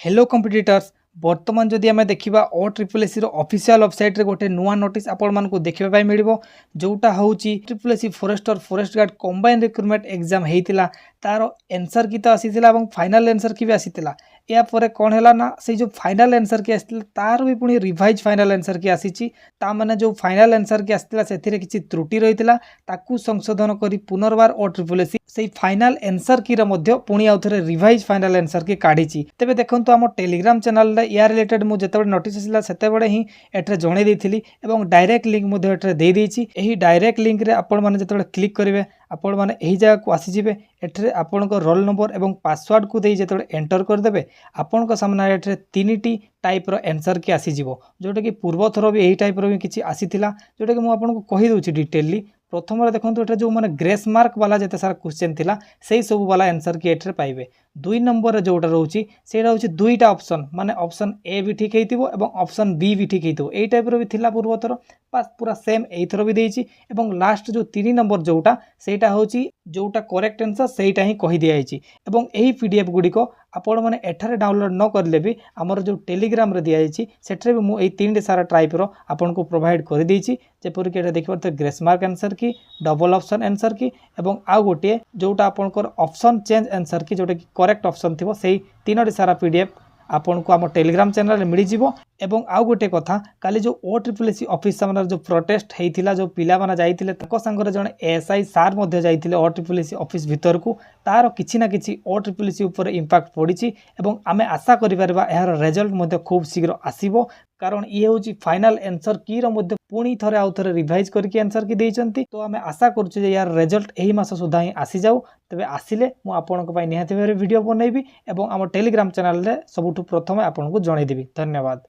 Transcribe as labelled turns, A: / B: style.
A: Hello competitors बर्तमान जदि आम देखा OSSC ऑफिशियल वेबसाइट रे गोटे नुआ नोटिस आपण मानकु देखिबा मिलिबो जोटा होउची OSSC forester forest guard combined recruitment exam हेतिला तार आंसर की तो आसीथिला एवं फाइनल आंसर की भी आसीथिला या परे कोन हैला ना से जो फाइनल आंसर की आसीथिला तार भी पुनी रिवाइज फाइनल आंसर की आसीची ता माने जो फाइनल आंसर की आसीथिला सेथिरे किछि त्रुटि रहितिला ताकू संशोधन करी पुनर्बार OSSC से फाइनल आंसर की मध्ये पुणी आउ थरे रिवाइज फाइनल आंसर की काढीची तेबे देखंतु हम टेलीग्राम चैनल रे या रिलेटेड मु जतबे नोटिस आसिला सेतेबेले ही एठरे जणे देथिली एवं डायरेक्ट लिंक मध्ये एठरे दे देइची एही डायरेक्ट लिंक रे आपण माने जतबे क्लिक करिवे आपण माने एही जगह को आसी जिवे एठरे आपण को रोल नंबर एवं पासवर्ड को देई जतबे एंटर कर देबे आपण को सामने एठरे तीनटी टाइप रो आंसर की आसी जिवो जोटा कि पूर्व थरो भी एही टाइप रो भी किछि आसीथिला जोटा कि मु आपण को कहि दोछि डिटेलली प्रथम देखो ये जो मैंने ग्रेस मार्क वाला जिते सारा क्वेश्चन थिला से सब वाला आंसर की एठरे पाइबे 2 नंबर जोटा रोची सेटा होची दुईटा ऑप्शन माने ऑप्शन ए भी ठीक हेतिबो एवं ऑप्शन बी भी ठीक हेतिबो एई टाइप रो भी थिला पूर्वतर पास पूरा सेम एई थरो भी देइची एवं लास्ट जो 3 नंबर जोटा सेटा होची जोटा करेक्ट आंसर सेटा ही कहि दिया हेची एवं एही पीडीएफ गुडी को आपण माने एठारे डाउनलोड न करले भी हमर जो टेलीग्राम रे दिया हेची सेठरे भी मु एई 3 सारा टाइप रो आपण को प्रोवाइड कर देइची जेपर कि एटा देखिबो तो ग्रेस मार्क आंसर की डबल ऑप्शन आंसर की एवं आ गोटे जोटा आपनकर ऑप्शन चेंज आंसर की जोटा कि करेक्ट ऑप्शन थिबो सेही तीनोटी सारा पीडीएफ आपन को आम टेलीग्राम चैनल रे मिली जिवो एवं आउ गोटे कथा काली जो OSSC ऑफिस सामने जो प्रोटेस्ट हेतिला जो पिला माना जाइतिले तको संगरे जण एएसआई सार मध्ये जाइतिले OSSC ऑफिस भीतर को तार किछि ना किछि OSSC ऊपर इंपैक्ट पड़िछि एवं आमे आशा करि परबा एहार रिजल्ट मध्ये खूब शीघ्र आसीबो कारण ये होची फाइनल आंसर की रो मध्ये पुणी थरे आउ थरे रिवाइज करके आंसर की देइचंती तो आमे आशा करछु जे यार रिजल्ट एही मास सुधा ही आसी जाऊ तबे आसिले मु आपन को पई निहाती भाबरे वीडियो बनैबी एवं आम टेलीग्राम चैनल रे सबुठु प्रथमे आपन को जणै देबी। धन्यवाद।